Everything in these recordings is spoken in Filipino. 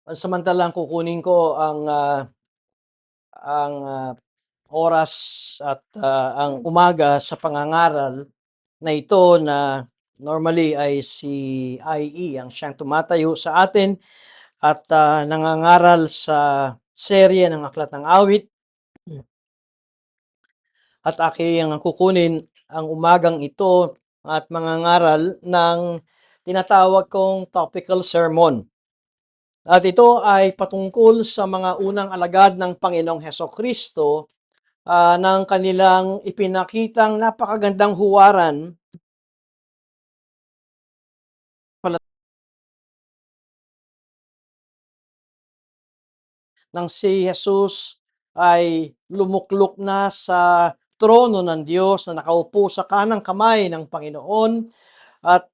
Pansamantalang kukunin ko ang oras at ang umaga sa pangangaral na ito na normally ay si IE ang siyang tumatayo sa atin at nangangaral sa serye ng Aklat ng Awit at aking kukunin ang umagang ito at mangangaral ng tinatawag kong topical sermon. At ito ay patungkol sa mga unang alagad ng Panginoong Hesukristo ng kanilang ipinakitang napakagandang huwaran nang si Jesus ay lumuklok na sa trono ng Diyos na nakaupo sa kanang kamay ng Panginoon at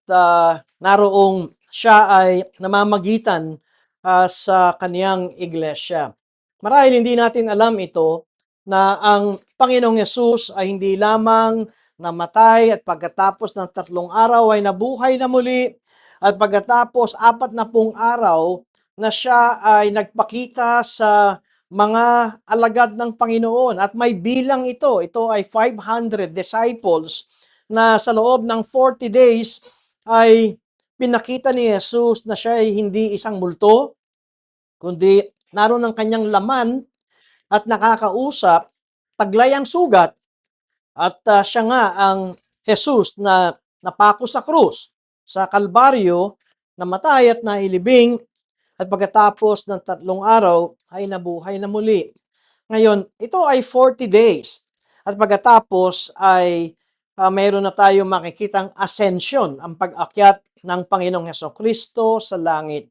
naroong siya ay namamagitan sa kaniyang iglesia. Marahil hindi natin alam ito na ang Panginoong Yesus ay hindi lamang namatay at pagkatapos ng 3 araw ay nabuhay na muli at pagkatapos 40 araw na siya ay nagpakita sa mga alagad ng Panginoon at may bilang ito. Ito ay 500 disciples na sa loob ng 40 days ay pinakita ni Jesus na siya ay hindi isang multo, kundi naroon ang kanyang laman at nakakausap, taglay ang sugat at siya nga ang Jesus na napako sa krus, sa Kalbaryo, namatay at nailibing at pagkatapos ng 3 araw ay nabuhay na muli. Ngayon, ito ay 40 days. At pagkatapos ay mayroon na tayong makikitang ascension, ang pag-akyat ng Panginoong Hesukristo sa langit.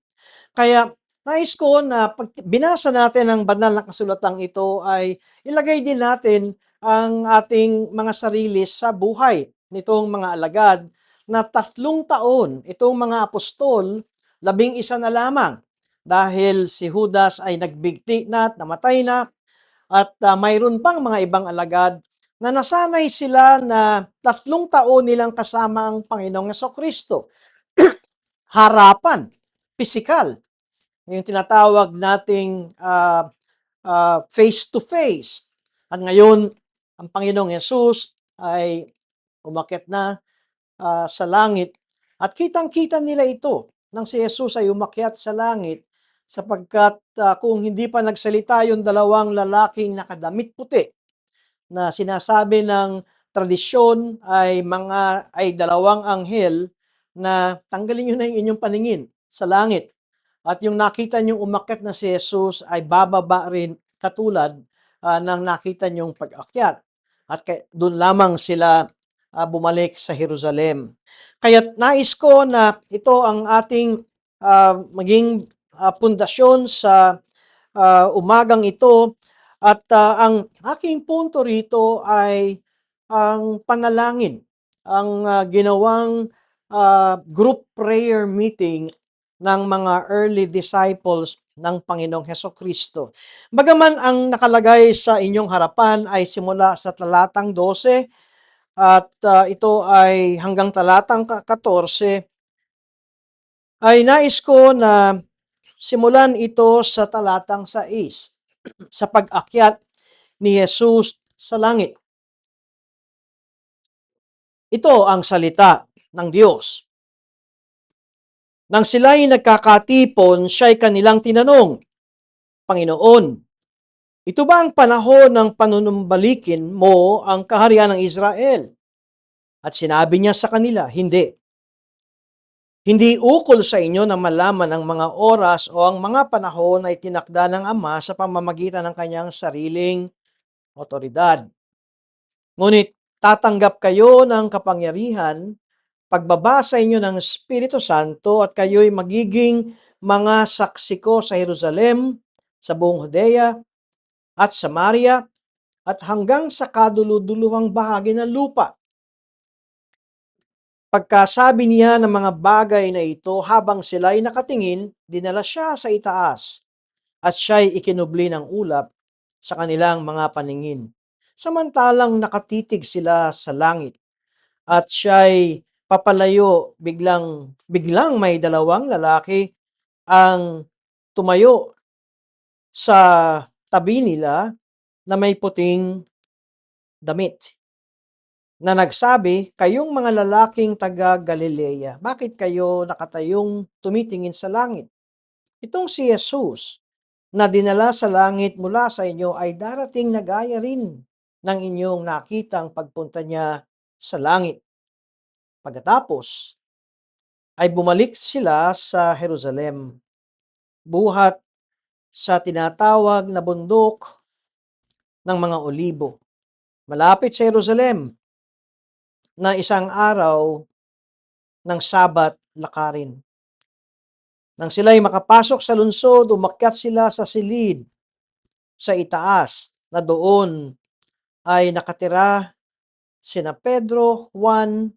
Kaya nais ko na pag binasa natin ang banal na kasulatang ito ay ilagay din natin ang ating mga sarili sa buhay nitong mga alagad na 3 taon itong mga apostol, 11 na lamang dahil si Judas ay nagbigti na at namatay na at mayroon pang mga ibang alagad na nasanay sila na 3 taon nilang kasama ang Panginoong Hesukristo. Harapan, pisikal, yung tinatawag nating face to face. At ngayon, ang Panginoong Yesus ay umakyat na sa langit at kitang-kita nila ito nang si Jesus ay umakyat sa langit sapagkat kung hindi pa nagsalita yung 2 lalaking nakadamit puti na sinasabi ng tradisyon ay 2 anghel na tanggalin niyo na yung inyong paningin sa langit. At yung nakita niyong umakyat na si Jesus ay bababa rin katulad ng nakita niyong pag-akyat. At doon lamang sila bumalik sa Jerusalem. Kaya nais ko na ito ang ating maging pundasyon sa umagang ito. At ang aking punto rito ay ang panalangin, ang ginawang group prayer meeting ng mga early disciples ng Panginoong Hesukristo. Bagaman ang nakalagay sa inyong harapan ay simula sa talatang 12 at ito ay hanggang talatang 14, ay nais ko na simulan ito sa talatang 6 sa pag-akyat ni Jesus sa langit. Ito ang salita ng Diyos. Nang sila'y nagkakatipon, siya'y kanilang tinanong, Panginoon, ito ba ang panahon ng panunumbalikin mo ang kaharian ng Israel? At sinabi niya sa kanila, hindi. Hindi ukol sa inyo na malaman ang mga oras o ang mga panahon ay tinakda ng Ama sa pamamagitan ng kanyang sariling otoridad. Ngunit tatanggap kayo ng kapangyarihan pagbaba sa inyo ng Espiritu Santo at kayo'y magiging mga saksi ko sa Jerusalem, sa buong Judea at Samaria at hanggang sa kaduluduluhang bahagi ng lupa. Pagkasabi niya ng mga bagay na ito habang sila'y nakatingin, dinala siya sa itaas at siya'y ikinubli ng ulap sa kanilang mga paningin. Samantalang nakatitig sila sa langit at siya'y papalayo, biglang may 2 lalaki ang tumayo sa tabi nila na may puting damit na nagsabi, "Kayong mga lalaking taga Galilea, bakit kayo nakatayong tumitingin sa langit? Itong si Jesus na dinala sa langit mula sa inyo ay darating na gaya rin ng inyong nakitang pagpunta niya sa langit." Pagkatapos ay bumalik sila sa Jerusalem, buhat sa tinatawag na bundok ng mga Olibo, malapit sa Jerusalem, na isang araw ng Sabat lakarin. Nang sila'y makapasok sa lungsod, umakyat sila sa silid sa itaas na doon ay nakatira sina Pedro, Juan,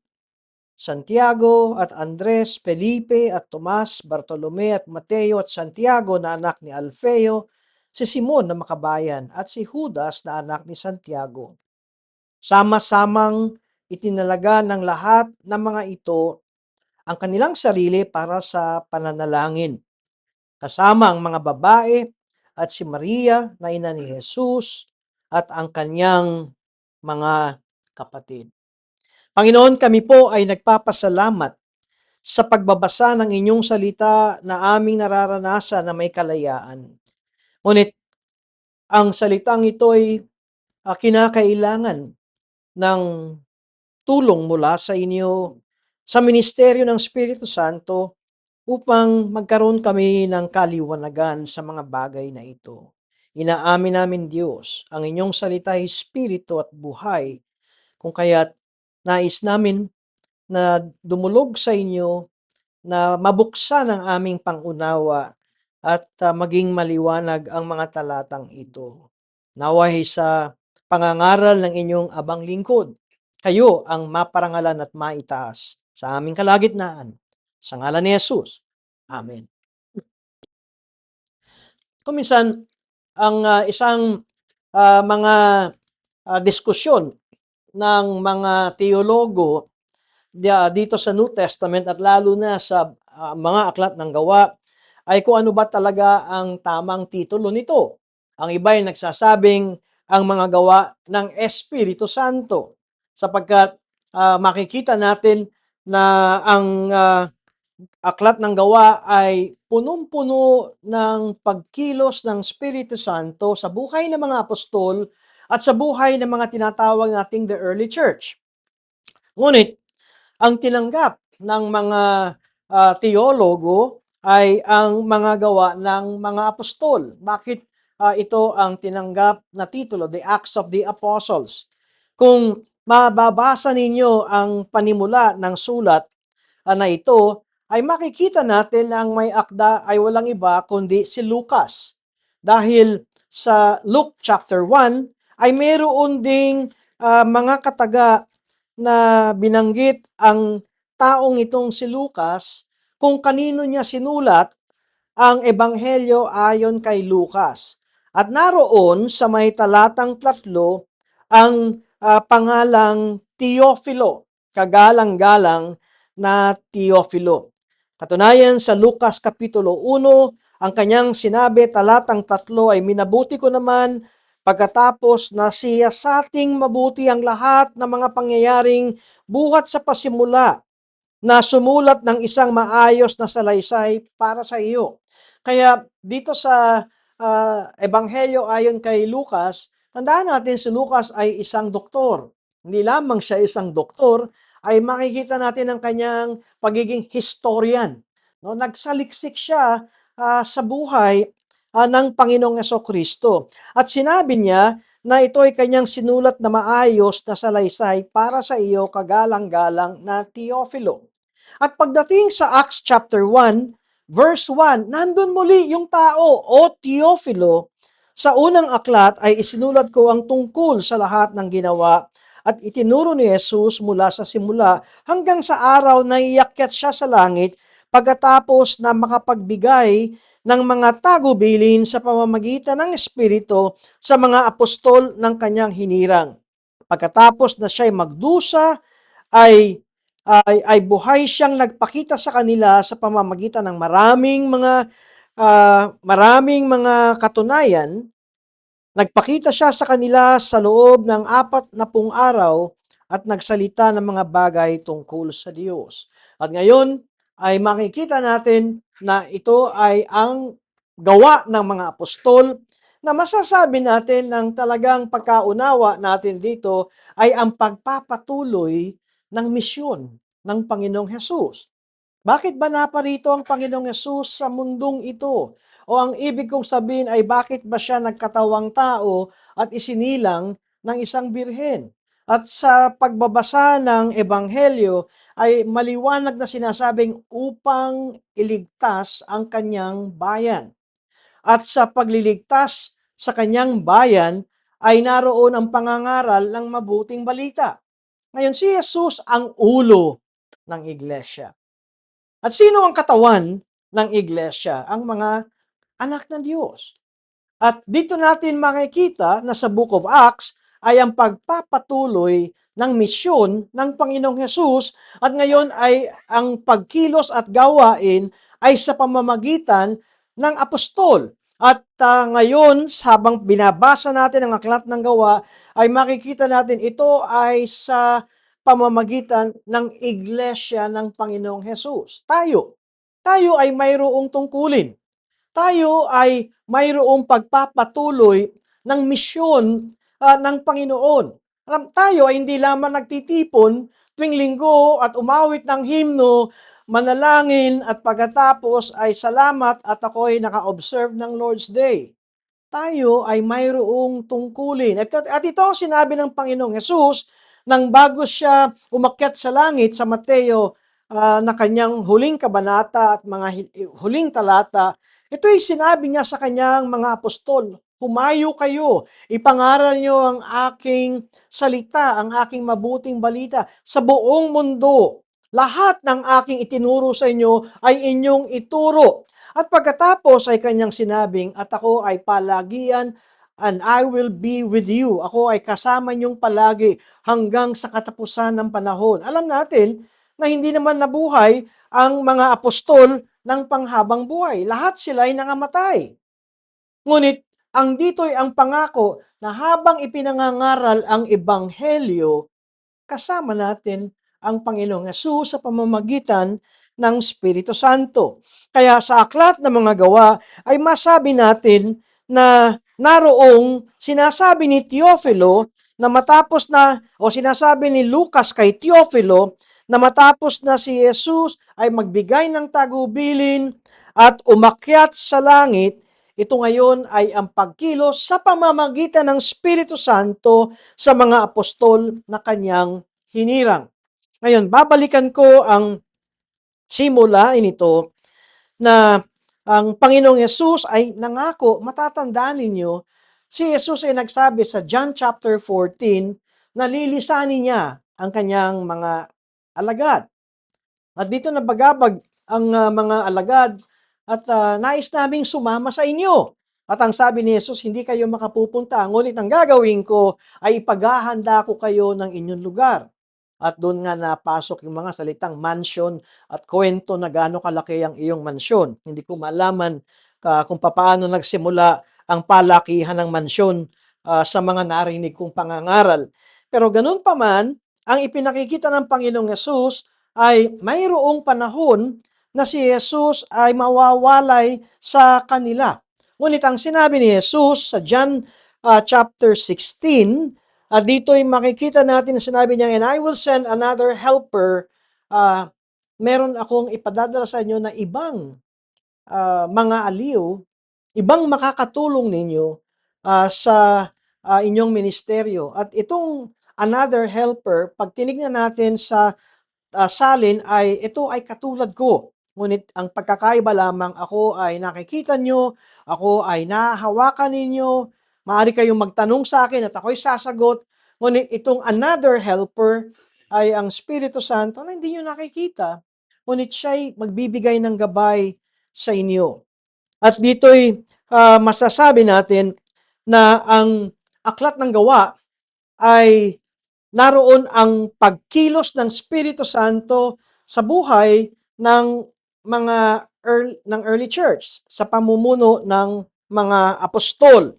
Santiago at Andres, Felipe at Tomas, Bartolome at Mateo at Santiago na anak ni Alfeo, si Simon na makabayan at si Judas na anak ni Santiago. Sama-samang itinalaga ng lahat ng mga ito ang kanilang sarili para sa pananalangin, kasama ang mga babae at si Maria na ina ni Jesus at ang kanyang mga kapatid. Panginoon, kami po ay nagpapasalamat sa pagbabasa ng inyong salita na aming nararanasan na may kalayaan. Ngunit ang salitang ito ay kinakailangan ng tulong mula sa inyo sa ministeryo ng Espiritu Santo upang magkaroon kami ng kaliwanagan sa mga bagay na ito. Inaamin namin, Diyos, ang inyong salita ay espiritu at buhay, kung kaya't nais namin na dumulog sa inyo na mabuksan ang aming pangunawa at maging maliwanag ang mga talatang ito. Naway sa pangangaral ng inyong abang lingkod, kayo ang maparangalan at maitaas sa aming kalagitnaan. Sa ngalan ni Jesus. Amen. Kuminsan, ang isang mga diskusyon ng mga teologo dito sa New Testament at lalo na sa mga aklat ng gawa ay kung ano ba talaga ang tamang titulo nito. Ang iba ay nagsasabing ang mga gawa ng Espiritu Santo sapagkat makikita natin na ang aklat ng gawa ay punong-puno ng pagkilos ng Espiritu Santo sa buhay ng mga apostol at sa buhay ng mga tinatawag nating the early church. Ngunit, ang tinanggap ng mga teologo ay ang mga gawa ng mga apostol. Bakit ito ang tinanggap na titulo, The Acts of the Apostles? Kung mababasa ninyo ang panimula ng sulat na ito, ay makikita natin na ang may akda ay walang iba kundi si Lucas. Dahil sa Luke chapter 1 ay mayroon ding mga kataga na binanggit ang taong itong si Lucas kung kanino niya sinulat ang ebanghelyo ayon kay Lucas. At naroon sa may talatang 3 ang pangalang Teofilo, kagalang-galang na Teofilo. Katunayan sa Lucas Kapitulo 1, ang kanyang sinabi, talatang 3 ay minabuti ko naman pagkatapos na siya sa ating mabuti ang lahat ng mga pangyayaring buhat sa pasimula na sumulat ng isang maayos na salaysay para sa iyo. Kaya dito sa Ebanghelyo ayon kay Lucas, tandaan natin si Lucas ay isang doktor. Hindi lamang siya isang doktor, ay makikita natin ang kanyang pagiging historian. No, nagsaliksik siya sa buhay ng Panginoong Kristo. At sinabi niya na ito ay kanyang sinulat na maayos na salaysay para sa iyo kagalang-galang na Teofilo. At pagdating sa Acts chapter 1, verse 1, nandun muli yung tao, o Teofilo, sa unang aklat ay isinulat ko ang tungkol sa lahat ng ginawa at itinuro ni Jesus mula sa simula hanggang sa araw na iakyat siya sa langit pagkatapos na makapagbigay ng mga tagubilin sa pamamagitan ng Espiritu sa mga apostol ng kanyang hinirang. Pagkatapos na siya'y magdusa, ay buhay siyang nagpakita sa kanila sa pamamagitan ng maraming mga maraming mga katunayan. Nagpakita siya sa kanila sa loob ng 40 araw at nagsalita ng mga bagay tungkol sa Diyos. At ngayon ay makikita natin na ito ay ang gawa ng mga apostol na masasabi natin ng talagang pagkaunawa natin dito ay ang pagpapatuloy ng misyon ng Panginoong Hesus. Bakit ba naparito ang Panginoong Yesus sa mundong ito? O ang ibig kong sabihin ay bakit ba siya nagkatawang tao at isinilang ng isang birhen? At sa pagbabasa ng Ebanghelyo ay maliwanag na sinasabing upang iligtas ang kanyang bayan. At sa pagliligtas sa kanyang bayan ay naroon ang pangangaral ng mabuting balita. Ngayon si Jesus ang ulo ng iglesia. At sino ang katawan ng iglesia? Ang mga anak ng Diyos. At dito natin makikita na sa Book of Acts ay ang pagpapatuloy ng misyon ng Panginoong Hesus at ngayon ay ang pagkilos at gawain ay sa pamamagitan ng apostol. At ngayon, habang binabasa natin ang aklat ng gawa, ay makikita natin ito ay sa pamamagitan ng iglesia ng Panginoong Hesus. Tayo ay mayroong tungkulin. Tayo ay mayroong pagpapatuloy ng misyon ng Panginoon. Tayo ay hindi lamang nagtitipon tuwing linggo at umawit ng himno, manalangin at pagkatapos ay salamat at ako'y naka-observe ng Lord's Day. Tayo ay mayroong tungkulin. At ito ang sinabi ng Panginoong Hesus nang bago siya umakyat sa langit sa Mateo na kanyang huling kabanata at mga huling talata. Ito'y sinabi niya sa kanyang mga apostol, humayo kayo, ipangaral niyo ang aking salita, ang aking mabuting balita sa buong mundo. Lahat ng aking itinuro sa inyo ay inyong ituro. At pagkatapos ay kanyang sinabing, at ako ay palagian and I will be with you. Ako ay kasama niyong palagi hanggang sa katapusan ng panahon. Alam natin na hindi naman nabuhay ang mga apostol ng panghabang buhay. Lahat sila ay nangamatay. Ngunit ang dito'y ang pangako na habang ipinangangaral ang ebanghelyo, kasama natin ang Panginoong Hesus sa pamamagitan ng Espiritu Santo. Kaya sa aklat ng mga gawa ay masabi natin na naroong sinasabi ni Teofilo na matapos na, o sinasabi ni Lucas kay Teofilo na matapos na si Jesus ay magbigay ng tagubilin at umakyat sa langit, ito ngayon ay ang pagkilos sa pamamagitan ng Espiritu Santo sa mga apostol na kanyang hinirang. Ngayon, babalikan ko ang simula nito na ang Panginoong Yesus ay nangako, matatandaan ninyo, si Jesus ay nagsabi sa John chapter 14 na lilisanin niya ang kanyang mga alagad. At dito nabagabag ang mga alagad at nais naming sumama sa inyo. At ang sabi ni Jesus, hindi kayo makapupunta, ngunit ang gagawin ko ay ipaghahanda ko kayo ng inyong lugar. At doon nga napasok yung mga salitang mansion at kwento na gaano kalaki ang iyong mansyon. Hindi ko malaman kung paano nagsimula ang palakihan ng mansyon sa mga narinig kong pangangaral. Pero ganun pa man, ang ipinakikita ng Panginoong Yesus ay mayroong panahon na si Jesus ay mawawalay sa kanila. Ngunit ang sinabi ni Jesus sa John chapter 16, dito'y makikita natin na sinabi niya, and I will send another helper. Meron akong ipadadala sa inyo na ibang mga aliw, ibang makakatulong ninyo sa inyong ministeryo. At itong another helper, pag tinignan natin sa salin ay ito ay katulad ko. Ngunit ang pagkakaiba lamang, ako ay nakikita nyo, ako ay nahahawakan ninyo, maaari kayong magtanong sa akin at ako'y sasagot. Ngunit itong another helper ay ang Espiritu Santo na hindi nyo nakikita. Ngunit siya'y magbibigay ng gabay sa inyo. At dito'y masasabi natin na ang aklat ng gawa ay naroon ang pagkilos ng Espiritu Santo sa buhay ng mga early church sa pamumuno ng mga apostol.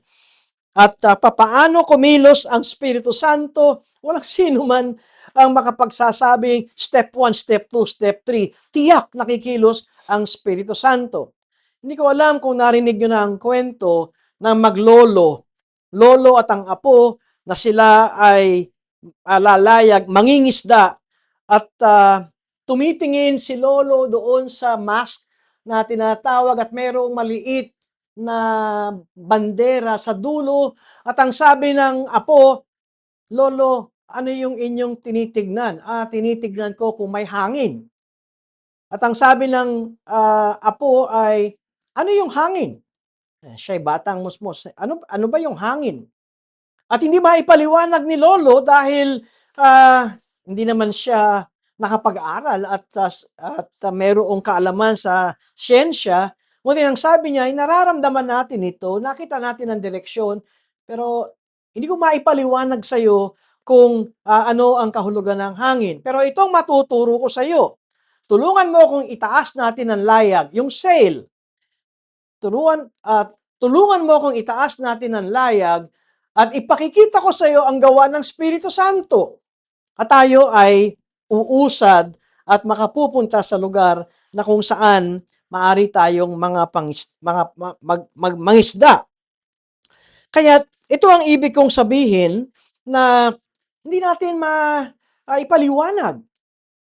At papaano kumilos ang Espiritu Santo, walang sino man ang makapagsasabing step 1, step 2, step 3, tiyak nakikilos ang Espiritu Santo. Hindi ko alam kung narinig nyo na ang kwento ng maglolo, lolo at ang apo na sila ay lalayag, mangingisda at tumitingin si lolo doon sa mast na tinatawag at mayroong maliit na bandera sa dulo at ang sabi ng apo, "Lolo, ano yung inyong tinitignan?" Tinitignan ko kung may hangin." At ang sabi ng apo ay, "Ano yung hangin?" Siya'y batang musmos, "Ano ba yung hangin?" At hindi maipaliwanag ni lolo dahil hindi naman siya nakapag-aral at mayroong kaalaman sa siyensya. Ngunit ang sabi niya ay nararamdaman natin ito, nakita natin ang direksyon, pero hindi ko maipaliwanag sa iyo kung ano ang kahulugan ng hangin. Pero itong matuturo ko sa iyo. Tulungan mo akong itaas natin ang layag, yung sail. Tulungan mo akong itaas natin ang layag at ipakikita ko sa iyo ang gawa ng Espiritu Santo. At tayo ay uusad at makapupunta sa lugar na kung saan maari tayong mangisda. Kaya ito ang ibig kong sabihin na hindi natin ipaliwanag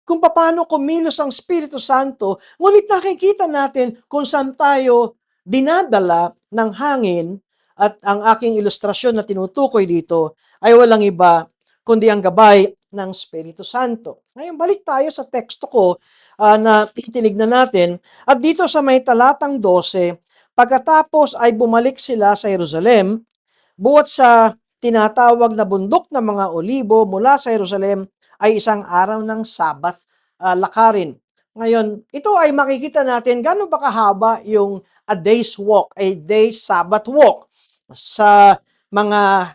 kung paano kumilos ang Espiritu Santo, ngunit nakikita natin kung saan tayo dinadala ng hangin at ang aking ilustrasyon na tinutukoy dito ay walang iba kundi ang gabay ng Espiritu Santo. Ngayon, balik tayo sa teksto ko na tinignan natin. At dito sa may talatang 12, pagkatapos ay bumalik sila sa Jerusalem, buot sa tinatawag na bundok ng mga olibo mula sa Jerusalem ay isang araw ng Sabat lakarin. Ngayon, ito ay makikita natin gaano ba kahaba yung a day's walk, a day's Sabbath walk. Sa mga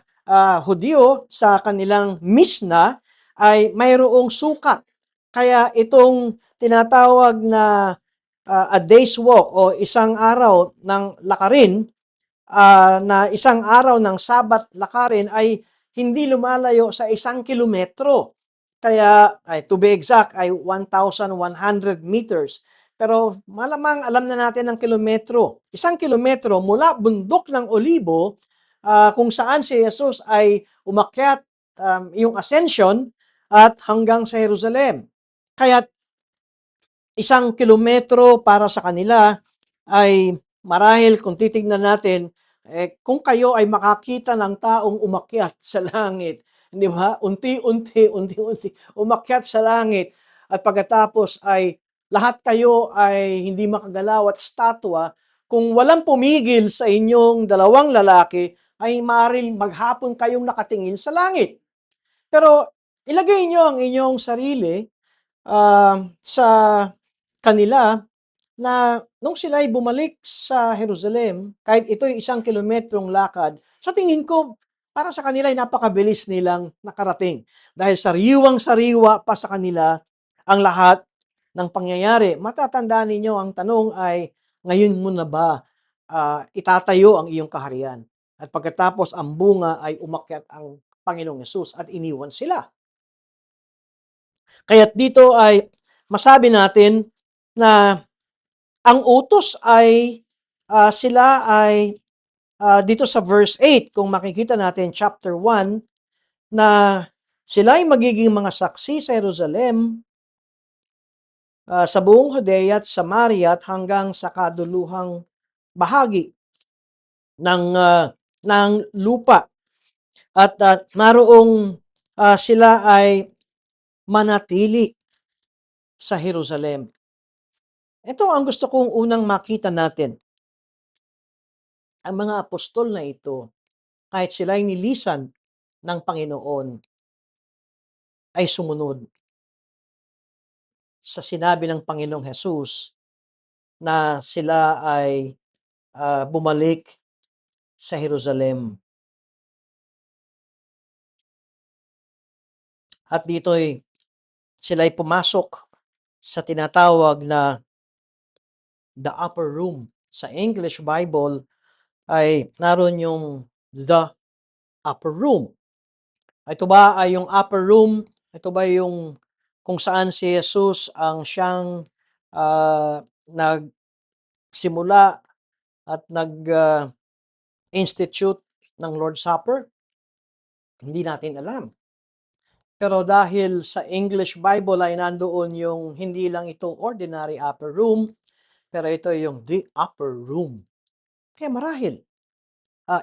Hudyo, sa kanilang Mishnah, ay mayroong sukat. Kaya itong tinatawag na a day's walk o isang araw ng lakarin, na isang araw ng Sabat lakarin ay hindi lumalayo sa 1 kilometro. Kaya, to be exact, ay 1,100 meters. Pero malamang alam na natin ang kilometro. 1 kilometro mula bundok ng Olibo, kung saan si Jesus ay umakyat yung ascension at hanggang sa Jerusalem. Kaya 1 kilometro para sa kanila ay marahil kung titignan natin, kung kayo ay makakita ng taong umakyat sa langit, di ba? Unti-unti, umakyat sa langit at pagkatapos ay lahat kayo ay hindi makagalaw at statwa, kung walang pumigil sa inyong dalawang lalaki, ay maaaring maghapon kayong nakatingin sa langit. Pero ilagay niyo ang inyong sarili sa kanila na nung sila ay bumalik sa Jerusalem, kahit ito'y 1 kilometrong lakad, sa tingin ko, para sa kanila ay napakabilis nilang nakarating. Dahil sariwang-sariwa pa sa kanila ang lahat ng pangyayari. Matatandaan ninyo, ang tanong ay, ngayon mo na ba itatayo ang iyong kaharian? At pagkatapos, ang bunga ay umakyat ang Panginoong Yesus at iniwan sila. Kaya't dito ay masabi natin na ang utos ay sila ay dito sa verse 8, kung makikita natin chapter 1, na sila ay magiging mga saksi sa Jerusalem, sa buong Judea at Samaria at hanggang sa kaduluhang bahagi ng lupa. At naroong sila ay manatili sa Jerusalem. Ito ang gusto kong unang makita natin. Ang mga apostol na ito, kahit sila ay nilisan ng Panginoon, ay sumunod sa sinabi ng Panginoong Hesus na sila ay bumalik sa Jerusalem. At dito'y sila ay pumasok sa tinatawag na the upper room. Sa English Bible ay naroon yung the upper room. Ito ba ay yung upper room? Ito ba yung kung saan si Jesus ang siyang nagsimula at institute ng Lord's Supper? Hindi natin alam. Pero dahil sa English Bible ay nandoon yung hindi lang ito ordinary upper room, pero ito yung the upper room. Kaya marahil,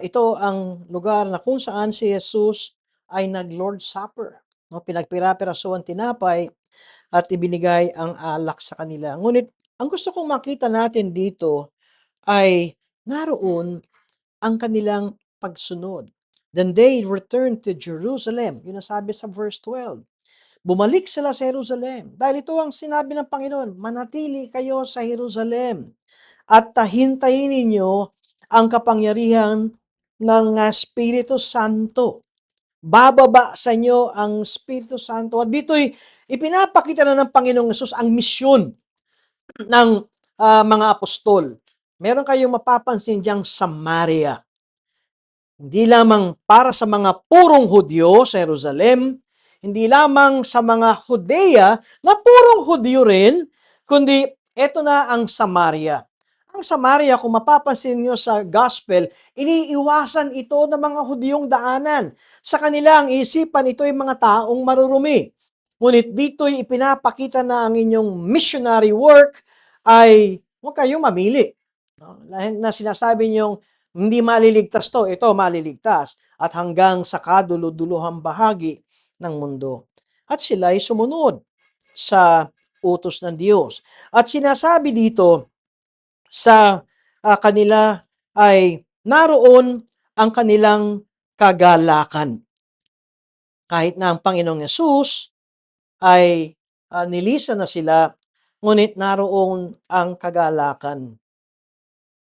ito ang lugar na kung saan si Jesus ay nag-Lord's Supper. No, pinagpira-piraso ang tinapay at ibinigay ang alak sa kanila. Ngunit ang gusto kong makita natin dito ay naroon ang kanilang pagsunod. Then they returned to Jerusalem. Yun ang sabi sa verse 12. Bumalik sila sa Jerusalem. Dahil ito ang sinabi ng Panginoon, manatili kayo sa Jerusalem at hintayin ninyo ang kapangyarihan ng Espiritu Santo. Bababa sa inyo ang Espiritu Santo. At dito'y ipinapakita na ng Panginoong Yesus ang misyon ng mga apostol. Meron kayong mapapansin diyang Samaria. Hindi lamang para sa mga purong Hudyo sa Jerusalem, hindi lamang sa mga Judea na purong Hudyo rin, kundi eto na ang Samaria. Ang Samaria, kung mapapansin nyo sa gospel, iniiwasan ito ng mga Hudyong daanan. Sa kanilang isipan, ito ay mga taong marurumi. Ngunit dito'y ipinapakita na ang inyong missionary work ay huwag kayong mamili. No? Na sinasabi niyong hindi maliligtas to, ito maliligtas at hanggang sa kaduluduluhang bahagi ng mundo. At sila'y sumunod sa utos ng Diyos. At sinasabi dito sa kanila ay naroon ang kanilang kagalakan. Kahit na ang Panginoong Yesus ay nilisan na sila, ngunit naroon ang kagalakan.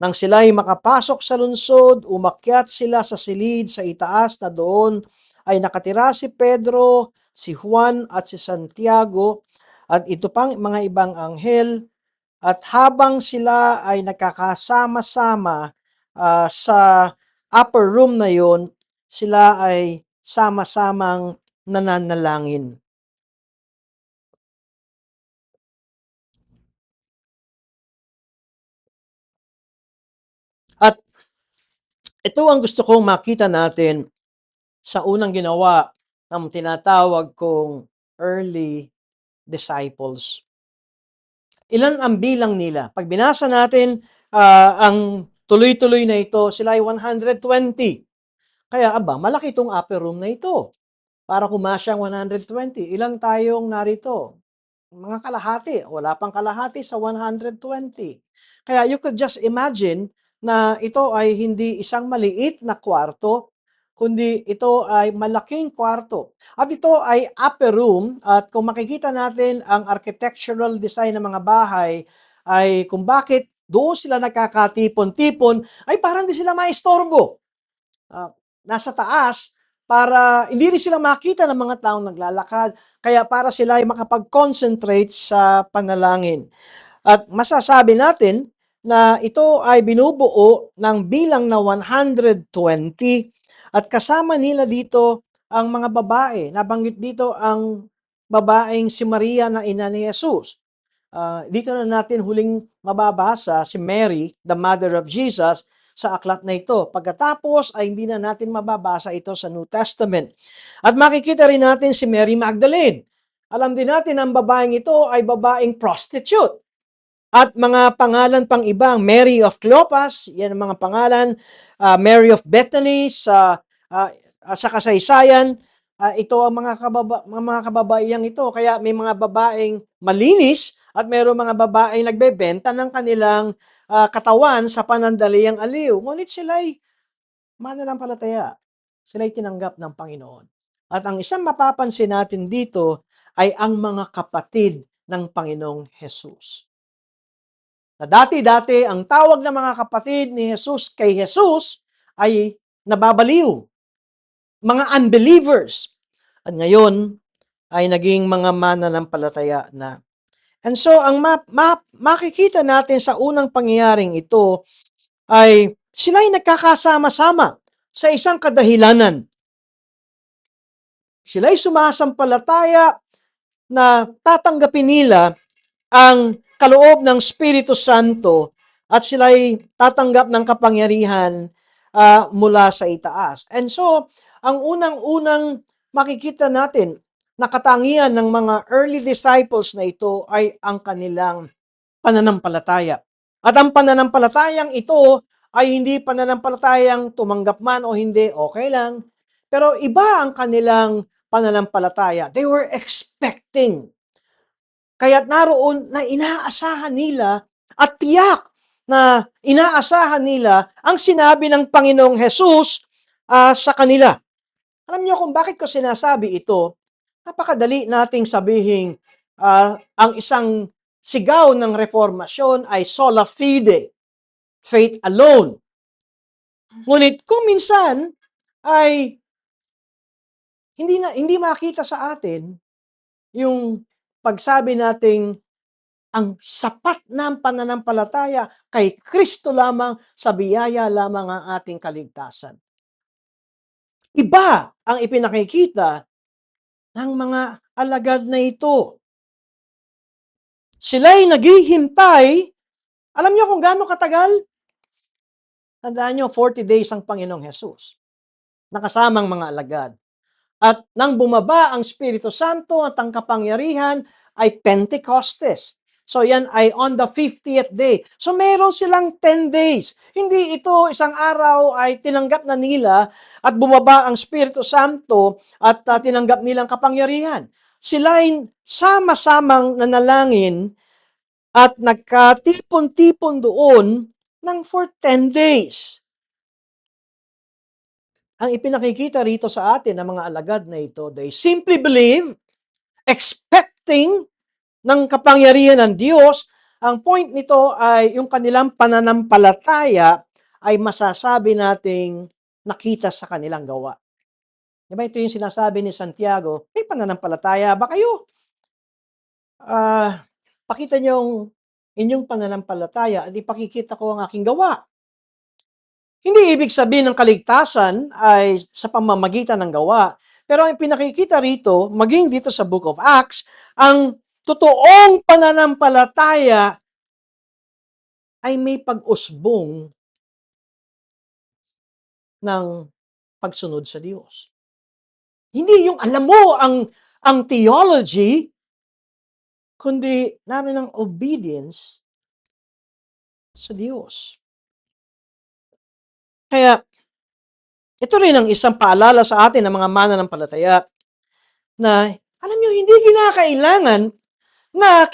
Nang sila'y makapasok sa lungsod, umakyat sila sa silid sa itaas na doon ay nakatira si Pedro, si Juan at si Santiago at ito pang mga ibang anghel. At habang sila ay nagkakasama-sama sa upper room na yon, sila ay sama-samang nananalangin. At ito ang gusto kong makita natin sa unang ginawa ng tinatawag kong early disciples. Ilan ang bilang nila? Pag binasa natin ang tuloy-tuloy na ito, sila ay 120. Kaya malaki itong upper room na ito. Para kumasya ang 120, ilang tayong narito? Mga kalahati, wala pang kalahati sa 120. Kaya you could just imagine na ito ay hindi isang maliit na kwarto, kundi ito ay malaking kwarto. At ito ay upper room at kung makikita natin ang architectural design ng mga bahay ay kung bakit doon sila nagkakatipon-tipon ay parang di sila maistorbo. Nasa taas para hindi rin sila makita ng mga taong naglalakad, kaya para sila ay makapag-concentrate sa panalangin. At masasabi natin na ito ay binubuo ng bilang na 120 at kasama nila dito ang mga babae. Nabanggit dito ang babaeng si Maria na ina ni Jesus. Dito na natin huling mababasa si Mary, the mother of Jesus, sa aklat na ito. Pagkatapos ay hindi na natin mababasa ito sa New Testament. At makikita rin natin si Mary Magdalene. Alam din natin ang babaeng ito ay babaeng prostitute. At mga pangalan pang ibang, Mary of Cleopas, yan ang mga pangalan, Mary of Bethany sa kasaysayan, ito ang mga kababaiyang ito. Kaya may mga babaeng malinis at mayroong mga babaeng nagbebenta ng kanilang katawan sa panandaliang aliw. Ngunit sila'y mananampalataya. Sila'y tinanggap ng Panginoon. At ang isang mapapansin natin dito ay ang mga kapatid ng Panginoong Jesus. Na dati-dati, ang tawag ng mga kapatid ni Jesus kay Jesus ay nababaliw, mga unbelievers. At ngayon ay naging mga mananampalataya na. And so, ang makikita natin sa unang pangyayaring ito ay sila'y nagkakasama-sama sa isang kadahilanan. Sila'y sumasampalataya na tatanggapin nila ang kaloob ng Espiritu Santo at sila'y tatanggap ng kapangyarihan mula sa itaas. And so, ang unang-unang makikita natin na katangian ng mga early disciples na ito ay ang kanilang pananampalataya. At ang pananampalatayang ito ay hindi pananampalatayang tumanggap man o hindi, okay lang. Pero iba ang kanilang pananampalataya. They were expecting. Kaya't naroon na inaasahan nila at tiyak na inaasahan nila ang sinabi ng Panginoong Hesus sa kanila. Alam niyo kung bakit ko sinasabi ito? Napakadali nating sabihin ang isang sigaw ng reformasyon ay sola fide, faith alone. Ngunit kung minsan ay hindi makita sa atin yung pagsabi nating ang sapat na pananampalataya kay Kristo lamang, sa biyaya lamang ang ating kaligtasan. Iba ang ipinakikita ng mga alagad na ito. Sila'y naghihintay. Alam niyo kung gaano katagal? Tandaan niyo, 40 days ang Panginoong Hesus. Nakasamang mga alagad. At nang bumaba ang Espiritu Santo at ang kapangyarihan ay Pentecostes. So yan ay on the 50th day. So meron silang 10 days. Hindi ito isang araw ay tinanggap na nila at bumaba ang Espiritu Santo at tinanggap nilang kapangyarihan. Sila ay sama-samang nanalangin at nagkatipon-tipon doon ng for 10 days. Ang ipinakikita rito sa atin ng mga alagad na ito, they simply believe, expecting ng kapangyarihan ng Diyos. Ang point nito ay yung kanilang pananampalataya ay masasabi nating nakita sa kanilang gawa. Diba ito yung sinasabi ni Santiago, may pananampalataya ba kayo? Pakita niyo yung inyong pananampalataya at ipakikita ko ang aking gawa. Hindi ibig sabihin ng kaligtasan ay sa pamamagitan ng gawa. Pero ang pinakikita rito, maging dito sa Book of Acts, ang totoong pananampalataya ay may pag-usbong ng pagsunod sa Diyos. Hindi yung alam mo ang theology, kundi naroon ang obedience sa Diyos. Kaya, ito rin ang isang paalala sa atin ng mga mananampalataya na, alam nyo, hindi kinakailangan na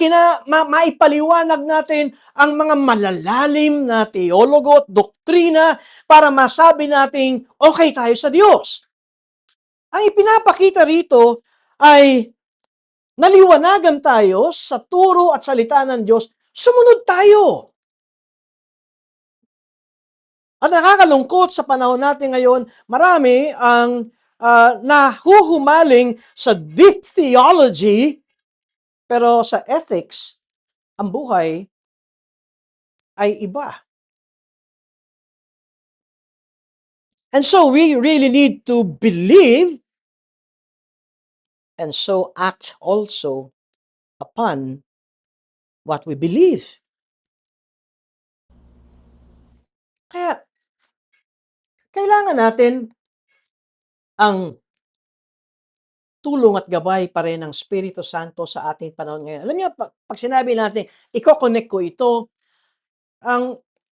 maipaliwanag natin ang mga malalalim na teologo at doktrina para masabi nating okay tayo sa Diyos. Ang ipinapakita rito ay naliwanagan tayo sa turo at salita ng Diyos, sumunod tayo. At nakakalungkot sa panahon natin ngayon, marami ang nahuhumaling sa deep theology, pero sa ethics, ang buhay ay iba. And so we really need to believe and so act also upon what we believe. Kaya, kailangan natin ang tulong at gabay pa rin ng Espiritu Santo sa ating panahon ngayon. Alam niyo, pag sinabi natin, i-connect ko ito,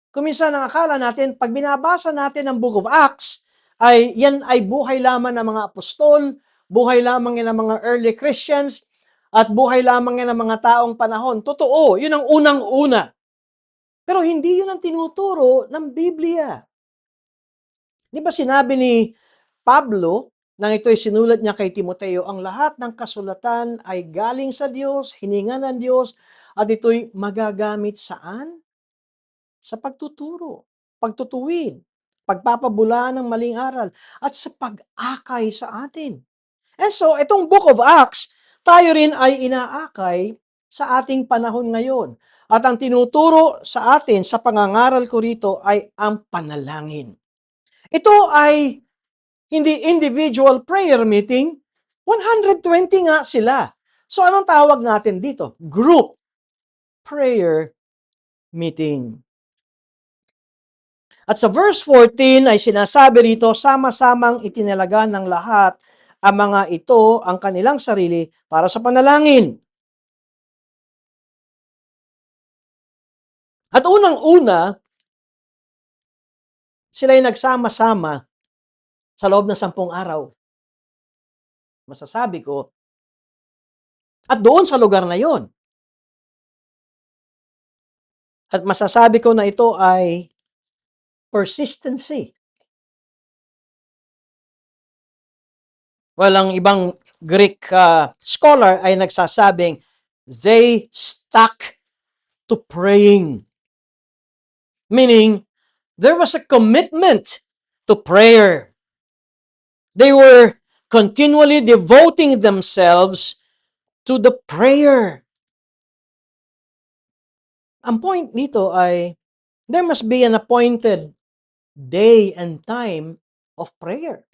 kuminsan ang akala natin, pag binabasa natin ang Book of Acts, ay yan ay buhay lamang ng mga apostol, buhay lamang ng mga early Christians, at buhay lamang ng mga taong panahon. Totoo, yun ang unang-una. Pero hindi yun ang tinuturo ng Biblia. Di ba sinabi ni Pablo, nang ito'y sinulat niya kay Timoteo, ang lahat ng kasulatan ay galing sa Diyos, hininga ng Diyos, at ito'y magagamit saan? Sa pagtuturo, pagtutuwid, pagpapabulaan ng maling aral, at sa pag-akay sa atin. And so, itong Book of Acts, tayo rin ay inaakay sa ating panahon ngayon. At ang tinuturo sa atin sa pangangaral ko rito ay ang panalangin. Ito ay hindi individual prayer meeting, 120 nga sila. So anong tawag natin dito? Group prayer meeting. At sa verse 14 ay sinasabi rito, sama-samang itinalaga ng lahat ang mga ito ang kanilang sarili para sa panalangin. At unang-una, sila ay nagsama-sama sa loob ng 10 araw. Masasabi ko, at doon sa lugar na yon. At masasabi ko na ito ay persistency. Well, ang ibang Greek scholar ay nagsasabing, they stuck to praying. Meaning, there was a commitment to prayer. They were continually devoting themselves to the prayer. Ang point nito ay, there must be an appointed day and time of prayer.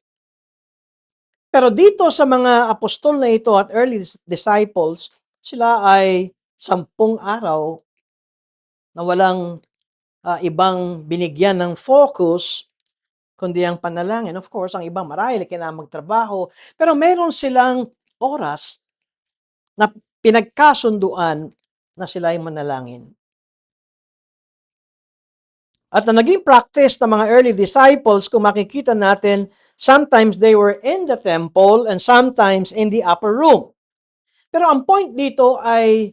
Pero dito sa mga apostol na ito at early disciples, sila ay 10 araw na walang ibang binigyan ng focus kundi ang panalangin. Of course, ang ibang marahil kailangan magtrabaho, pero meron silang oras na pinagkasunduan na sila ay manalangin. At na naging practice ng mga early disciples, kung makikita natin, sometimes they were in the temple and sometimes in the upper room. Pero ang point dito ay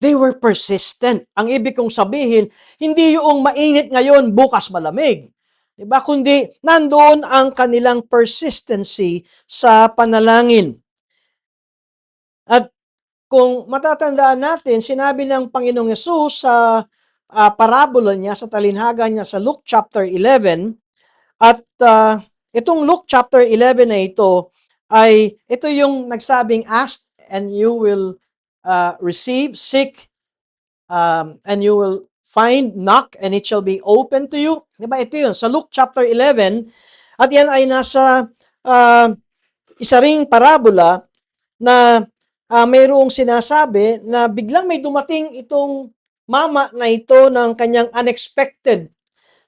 they were persistent. Ang ibig kong sabihin, hindi yung mainit ngayon, bukas malamig. Diba? Kundi nandoon ang kanilang persistency sa panalangin. At kung matatandaan natin, sinabi ng Panginoong Yesus sa parabola niya, sa talinhaga niya sa Luke chapter 11, at itong Luke chapter 11 na ito, ito yung nagsabing, ask and you will receive, seek and you will find, knock and it shall be open to you. Diba? Ito yun, sa Luke chapter 11, at yan ay nasa isa ring parabola na mayroong sinasabi na biglang may dumating itong mama na ito ng kanyang unexpected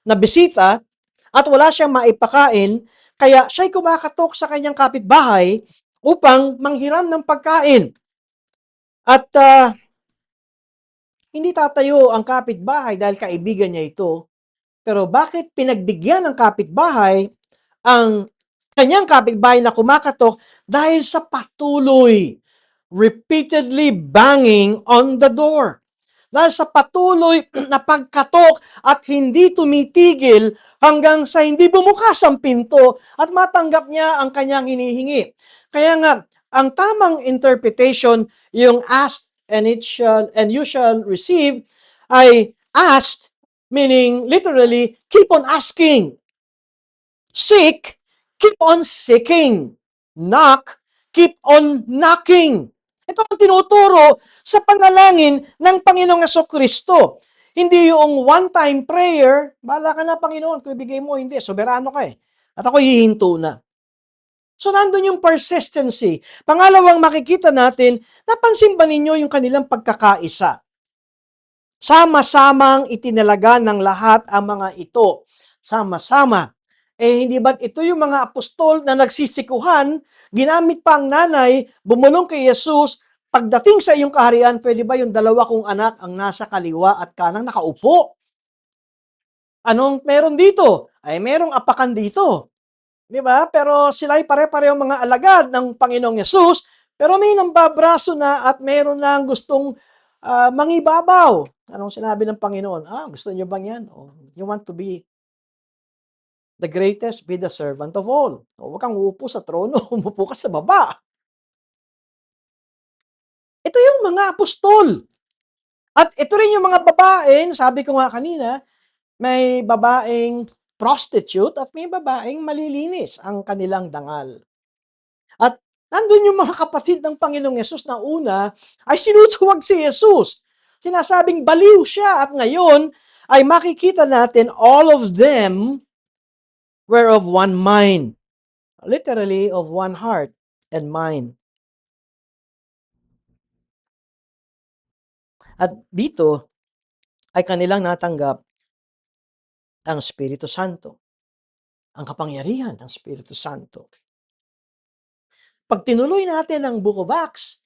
na bisita at wala siyang maipakain, kaya siya'y kumakatok sa kanyang kapitbahay upang manghiram ng pagkain. At hindi tatayo ang kapitbahay dahil kaibigan niya ito. Pero bakit pinagbigyan ng kapitbahay ang kanyang kapitbahay na kumakatok? Dahil sa patuloy, repeatedly banging on the door. Dahil sa patuloy na pagkatok at hindi tumitigil hanggang sa hindi bumukas ang pinto at matanggap niya ang kanyang hinihingi. Kaya nga, ang tamang interpretation, yung asked and you shall receive, ay asked, meaning literally, keep on asking. Seek, keep on seeking. Knock, keep on knocking. Ito ang tinuturo sa panalangin ng Panginoong Jesucristo. Hindi yung one-time prayer, bahala ka na Panginoon, kung ibigay mo, hindi, soberano ka eh. At ako hihinto na. So nandun yung persistency. Pangalawang makikita natin, napansin ba ninyo yung kanilang pagkakaisa? Sama-samang itinalaga ng lahat ang mga ito. Sama-sama. Hindi ba't ito yung mga apostol na nagsisikuhan, ginamit pa ang nanay, bumulong kay Jesus, pagdating sa iyong kaharian, pwede ba yung 2 kong anak ang nasa kaliwa at kanang nakaupo? Anong meron dito? Ay merong apakan dito. Di ba? Pero sila ay pare-parehong mga alagad ng Panginoong Yesus, pero may nambabraso na at meron lang gustong mangibabaw. Anong sinabi ng Panginoon? Gusto niyo bang yan? You want to be the greatest, be the servant of all. Huwag kang uupo sa trono, umupo ka sa baba. Ito yung mga apostol. At ito rin yung mga babaeng, sabi ko nga kanina, may babaeng prostitute at may babaeng malilinis ang kanilang dangal. At Nandun yung mga kapatid ng Panginoong Yesus na una ay sinusuwag si Jesus. Sinasabing baliw siya at ngayon ay makikita natin all of them were of one mind. Literally of one heart and mind. At dito ay kanilang natanggap ang Espiritu Santo, ang kapangyarihan ng Espiritu Santo. Pag tinuloy natin ang Book of Acts,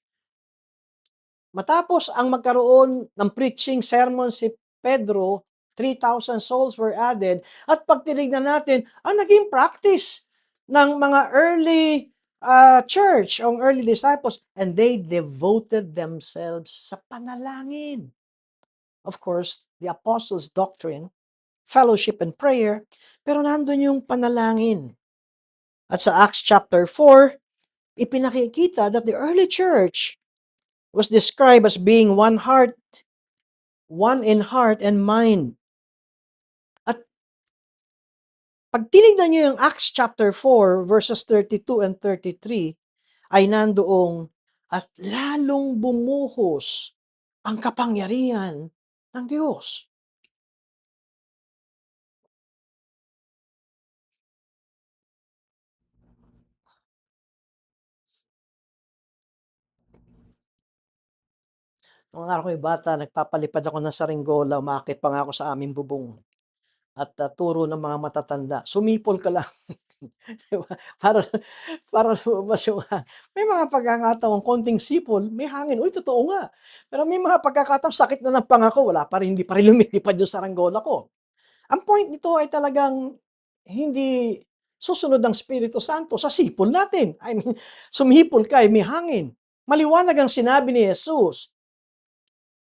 matapos ang magkaroon ng preaching sermon si Pedro, 3,000 souls were added. At pag tinignan natin, ang naging practice ng mga early church, ang early disciples, and they devoted themselves sa panalangin. Of course, the apostles' doctrine, fellowship and prayer, pero nandun yung panalangin. At sa Acts chapter 4, ipinakikita that the early church was described as being one heart, one in heart and mind. At pag tinignan nyo yung Acts chapter 4 verses 32 and 33, ay nandoong at lalong bumuhos ang kapangyarihan ng Diyos. Nung araw ko'y bata, nagpapalipad ako ng saranggola, umaakit pa nga ako sa aming bubong. At turo ng mga matatanda, sumipol ka lang. Di ba? Para para lumabas yung may mga pagkakataong konting sipol, may hangin. Uy, totoo nga. Pero may mga pagkakataong sakit na ng panga ko, wala pa rin, hindi pa rin lumilipad yung saranggola ko. Ang point nito ay talagang hindi susunod ang Espiritu Santo sa sipol natin. I mean, sumipol ka, may hangin. Maliwanag ang sinabi ni Jesus.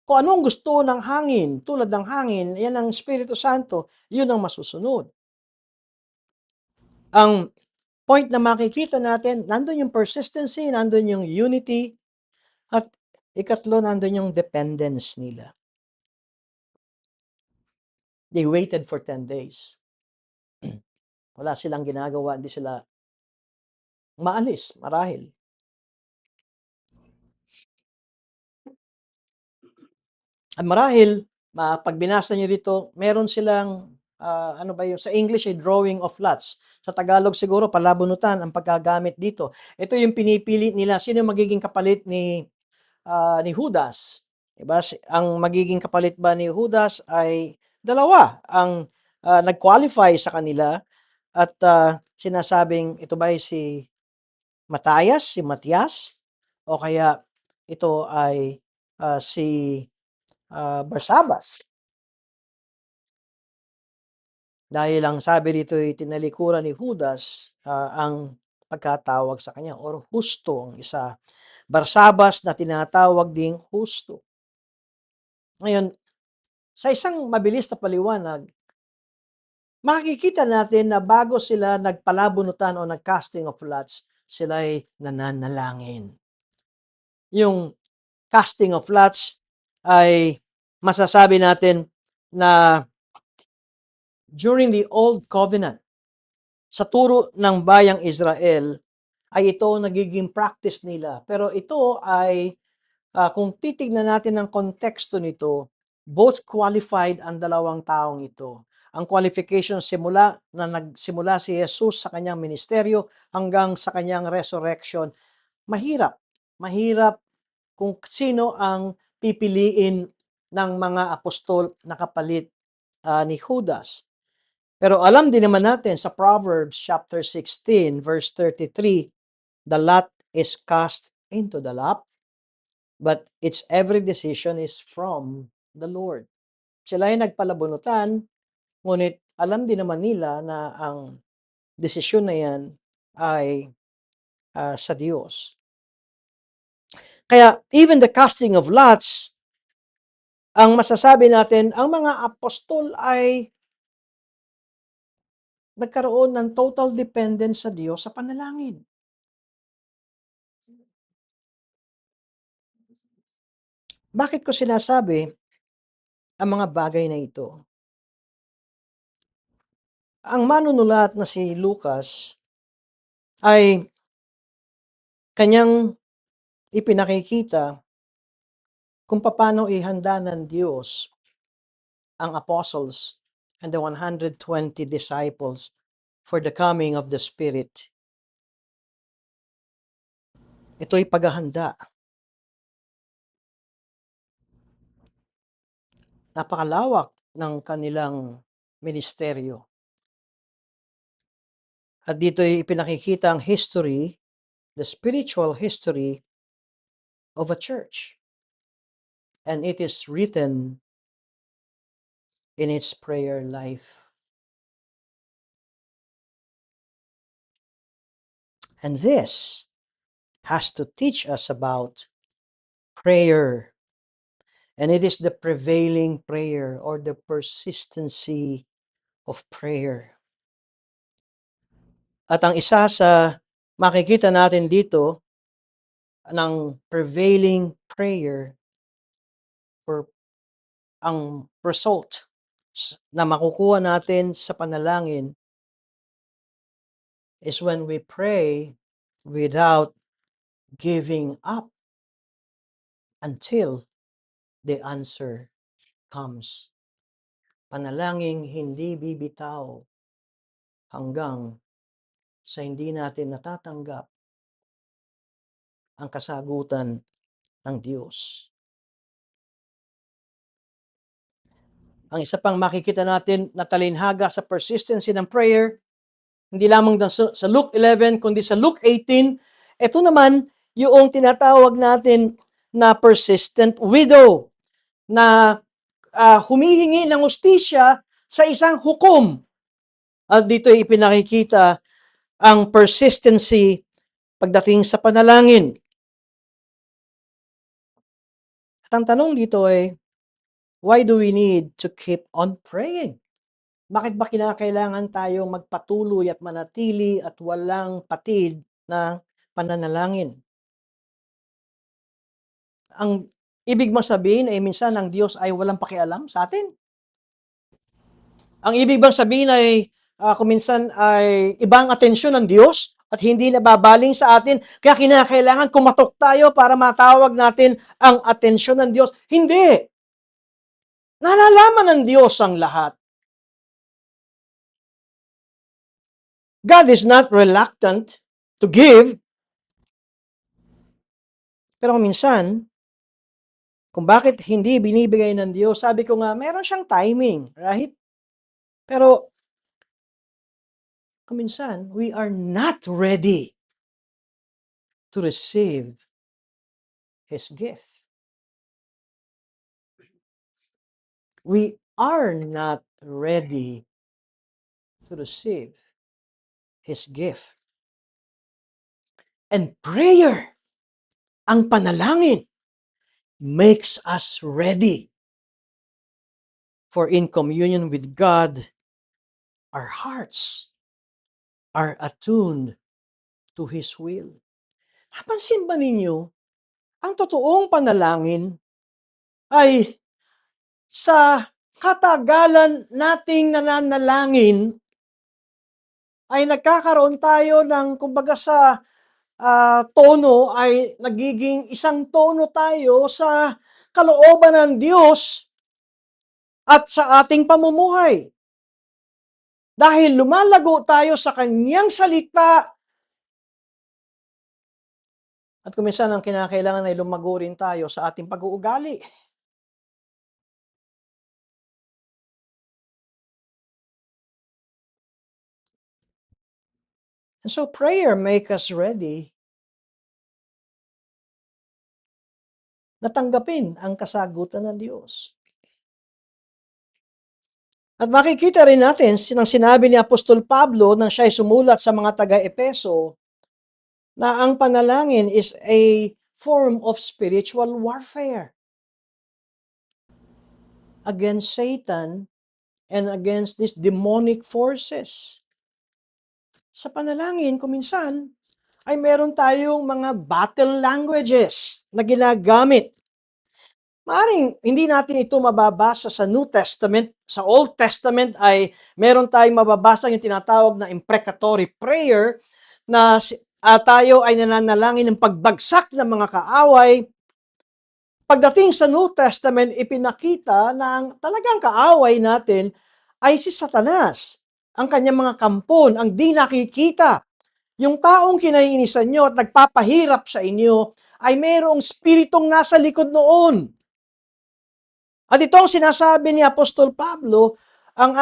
Kung anong gusto ng hangin, tulad ng hangin, yan ang Espiritu Santo, yun ang masusunod. Ang point na makikita natin, nandun yung persistency, nandun yung unity, at ikatlo, nandun yung dependence nila. They waited for 10 days. Wala silang ginagawa, hindi sila maalis, marahil. At marahil, pag binasa niyo rito, meron silang, ano ba yung sa English ay drawing of lots. Sa Tagalog siguro, palabunutan ang paggagamit dito. Ito yung pinipili nila, sino yung magiging kapalit ni Judas. Diba? Ang magiging kapalit ba ni Judas ay dalawa ang nag-qualify sa kanila at sinasabing ito ba ay si Matthias, si Matias, o kaya ito ay si Barsabas. Dahil ang sabi rito ay tinalikuran ni Judas ang pagkatawag sa kanya or husto ang isa. Barsabas na tinatawag ding husto. Ngayon, sa isang mabilis na paliwanag, makikita natin na bago sila nagpalabunutan o nag-casting of lots, sila ay nananalangin. Yung casting of lots ay masasabi natin na during the Old Covenant, sa turo ng bayang Israel, ay ito nagiging practice nila. Pero ito ay, kung titignan natin ang konteksto nito, both qualified ang dalawang taong ito. Ang qualification simula na nagsimula si Jesus sa kanyang ministeryo hanggang sa kanyang resurrection, mahirap. Mahirap kung sino ang pipiliin ng mga apostol na kapalit ni Judas. Pero alam din naman natin sa Proverbs chapter 16 verse 33, the lot is cast into the lap, but its every decision is from the Lord. Sila ay nagpalabunutan, ngunit alam din naman nila na ang desisyon na yan ay sa Diyos. Kaya even the casting of lots, ang masasabi natin, ang mga apostol ay nagkaroon ng total dependence sa Diyos sa panalangin. Bakit ko sinasabi ang mga bagay na ito? Ang manunulat na si Lucas ay kanyang ipinakikita kung paano ihanda ng Diyos ang apostles and the 120 disciples for the coming of the Spirit. Ito'y paghahanda. Napakalawak ng kanilang ministeryo. At dito'y ipinakikita ang history, the spiritual history of a church. And it is written in its prayer life. And this has to teach us about prayer. And it is the prevailing prayer or the persistency of prayer. At ang isa sa makikita natin dito ng prevailing prayer or ang result na makukuha natin sa panalangin is when we pray without giving up until the answer comes. Panalangin hindi bibitaw hanggang sa hindi natin natatanggap ang kasagutan ng Diyos. Ang isa pang makikita natin na talinhaga sa persistency ng prayer, hindi lamang sa Luke 11, kundi sa Luke 18, ito naman yung tinatawag natin na persistent widow na humihingi ng hustisya sa isang hukom. At dito ipinakikita ang persistency pagdating sa panalangin. At ang tanong dito ay, why do we need to keep on praying? Bakit ba kinakailangan tayong magpatuloy at manatili at walang patid na pananalangin? Ang ibig bang sabihin ay minsan ang Diyos ay walang pakialam sa atin? Ang ibig bang sabihin ay kung minsan ay ibang atensyon ng Diyos at hindi nababaling sa atin, kaya kinakailangan kumatok tayo para matawag natin ang atensyon ng Diyos? Hindi! Nalalaman ng Diyos ang lahat. God is not reluctant to give, pero minsan, kung bakit hindi binibigay ng Diyos, sabi ko nga, meron siyang timing, right? Pero, kung minsan, we are not ready to receive His gift. We are not ready to receive His gift. And prayer, ang panalangin, makes us ready. For in communion with God, our hearts are attuned to His will. Napansin ba ninyo, ang totoong panalangin ay sa katagalan nating nananalangin ay nagkakaroon tayo ng kumbaga sa tono ay nagiging isang tono tayo sa kalooban ng Diyos at sa ating pamumuhay. Dahil lumalago tayo sa Kanyang salita at kung minsan ang kinakailangan ay lumago rin tayo sa ating pag-uugali. And so prayer make us ready na tanggapin ang kasagutan ng Diyos. At makikita rin natin sinang sinabi ni Apostol Pablo nang siya'y sumulat sa mga taga-Epeso na ang panalangin is a form of spiritual warfare against Satan and against these demonic forces. Sa panalangin, kuminsan, ay meron tayong mga battle languages na ginagamit. Maaring hindi natin ito mababasa sa New Testament. Sa Old Testament ay meron tayong mababasa yung tinatawag na imprecatory prayer na tayo ay nananalangin ng pagbagsak ng mga kaaway. Pagdating sa New Testament, ipinakita na ang talagang kaaway natin ay si Satanas, ang kanyang mga kampon, ang di nakikita. Yung taong kinaiinisan nyo at nagpapahirap sa inyo ay mayroong spiritong nasa likod noon. At ito ang sinasabi ni Apostol Pablo, ang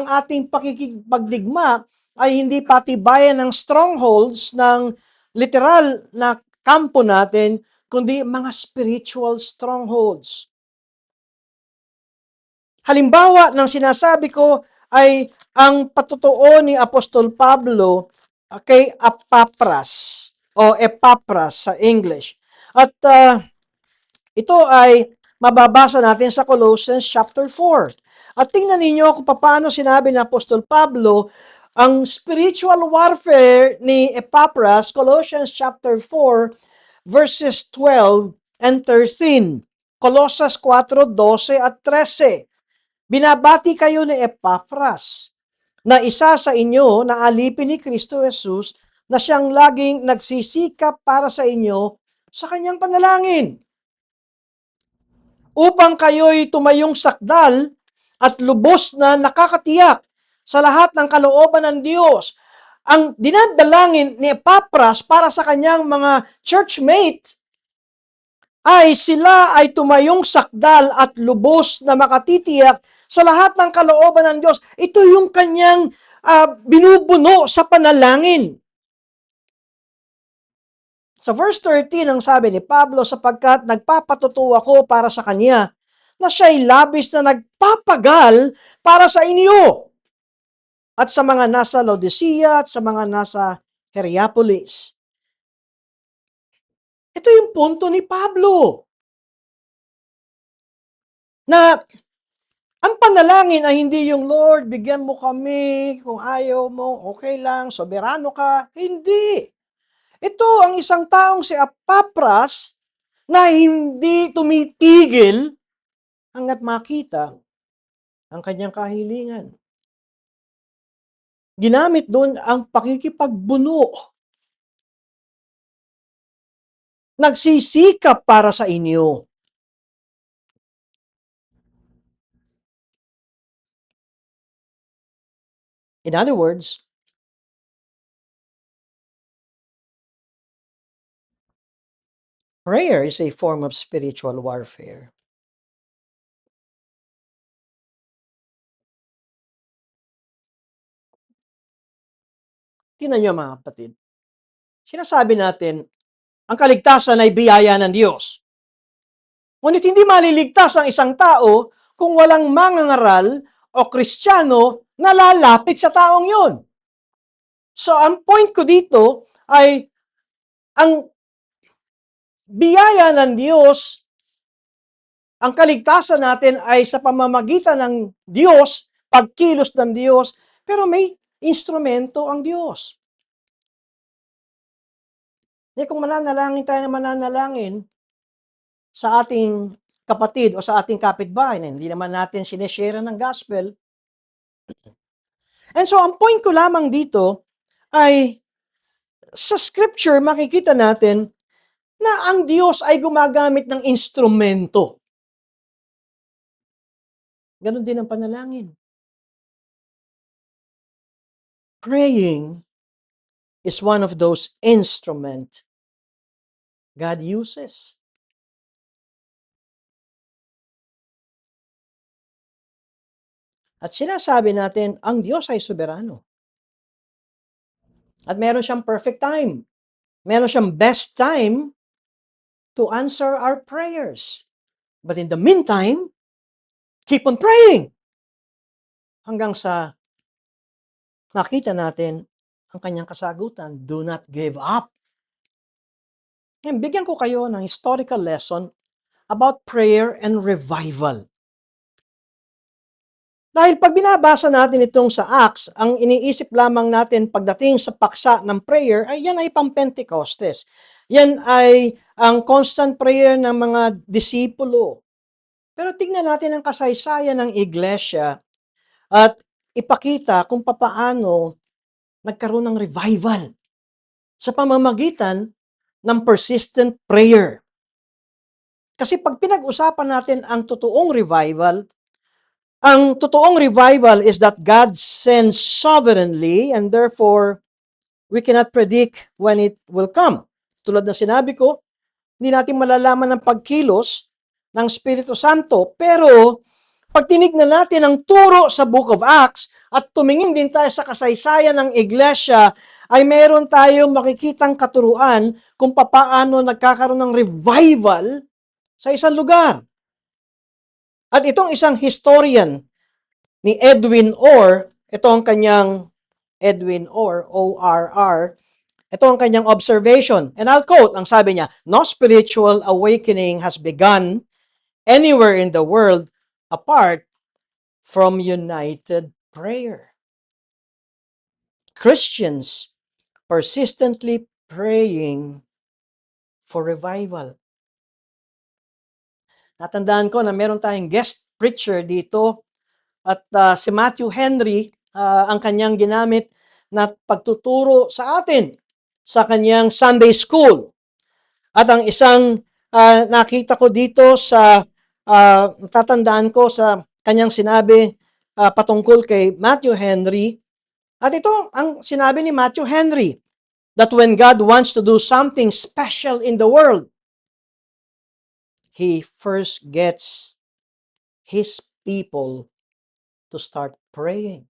ating pakikipagdigma ay hindi patibayan ng strongholds ng literal na kampo natin, kundi mga spiritual strongholds. Halimbawa ng sinasabi ko ay ang patutuo ni Apostol Pablo kay Epapras o Epapras sa English. At ito ay mababasa natin sa Colossians chapter 4. At tingnan ninyo kung paano sinabi ni Apostol Pablo ang spiritual warfare ni Epapras, Colossians chapter 4, verses 12 and 13. Colosas 4:12 at 13. Binabati kayo ni Epapras, na isa sa inyo na alipin ni Kristo Jesus, na siyang laging nagsisikap para sa inyo sa kanyang panalangin, upang kayo'y tumayong sakdal at lubos na nakakatiyak sa lahat ng kalooban ng Diyos. Ang dinadalangin ni Epapras para sa kanyang mga churchmate ay sila ay tumayong sakdal at lubos na makatitiyak sa lahat ng kalooban ng Diyos. Ito yung kanyang binubuno sa panalangin. Sa verse 13, ang sabi ni Pablo, sapagkat nagpapatutuwa ko para sa kanya, na siya'y labis na nagpapagal para sa inyo at sa mga nasa Laodicea at sa mga nasa Hierapolis. Ito yung punto ni Pablo, na ang panalangin ay hindi yung, Lord, bigyan mo kami, kung ayaw mo, okay lang, soberano ka. Hindi. Ito ang isang taong si Epapras na hindi tumitigil hanggat makita ang kanyang kahilingan. Ginamit doon ang pakikipagbuno. Nagsisikap para sa inyo. In other words, prayer is a form of spiritual warfare. Tingnan niyo mga kapatid. Sinasabi natin, ang kaligtasan ay biyaya ng Diyos. Ngunit hindi maliligtas ang isang tao kung walang mangangaral o Kristiyano na lalapit sa taong yon. So, ang point ko dito ay ang biyaya ng Diyos, ang kaligtasan natin ay sa pamamagitan ng Diyos, pagkilos ng Diyos, pero may instrumento ang Diyos. Kung mananalangin tayo na mananalangin sa ating kapatid o sa ating kapitbahay na hindi naman natin sineshare ng gospel. And so, ang point ko lamang dito ay sa scripture makikita natin na ang Diyos ay gumagamit ng instrumento. Ganon din ang panalangin. Praying is one of those instruments God uses. At sinasabi natin, ang Diyos ay soberano. At meron siyang perfect time. Meron siyang best time to answer our prayers. But in the meantime, keep on praying. Hanggang sa makita natin ang kanyang kasagutan. Do not give up. Ngayon, bigyan ko kayo ng historical lesson about prayer and revival. Dahil pag binabasa natin itong sa Acts, ang iniisip lamang natin pagdating sa paksa ng prayer, ay yan ay pang-Pentecostes. Yan ay ang constant prayer ng mga disipulo. Pero tignan natin ang kasaysayan ng iglesia at ipakita kung papaano nagkaroon ng revival. sa pamamagitan ng persistent prayer. Kasi pag pinag-usapan natin ang totoong revival is that God sends sovereignly and therefore we cannot predict when it will come. Tulad na sinabi ko, hindi natin malalaman ang pagkilos ng Espiritu Santo, pero pag tinignan natin ang turo sa Book of Acts at tumingin din tayo sa kasaysayan ng iglesia, ay meron tayong makikitang katuruan kung papaano nagkakaroon ng revival sa isang lugar. At itong isang historian ni Edwin Orr, ito ang kanyang Edwin Orr, O-R-R, ito ang kanyang observation. And I'll quote, ang sabi niya, "No spiritual awakening has begun anywhere in the world apart from united prayer. Christians persistently praying for revival." Natandaan ko na meron tayong guest preacher dito at si Matthew Henry, ang kanyang ginamit na pagtuturo sa atin sa kanyang Sunday School. At ang isang nakita ko dito sa natatandaan ko sa kanyang sinabi patungkol kay Matthew Henry. At ito ang sinabi ni Matthew Henry, that when God wants to do something special in the world, He first gets His people to start praying.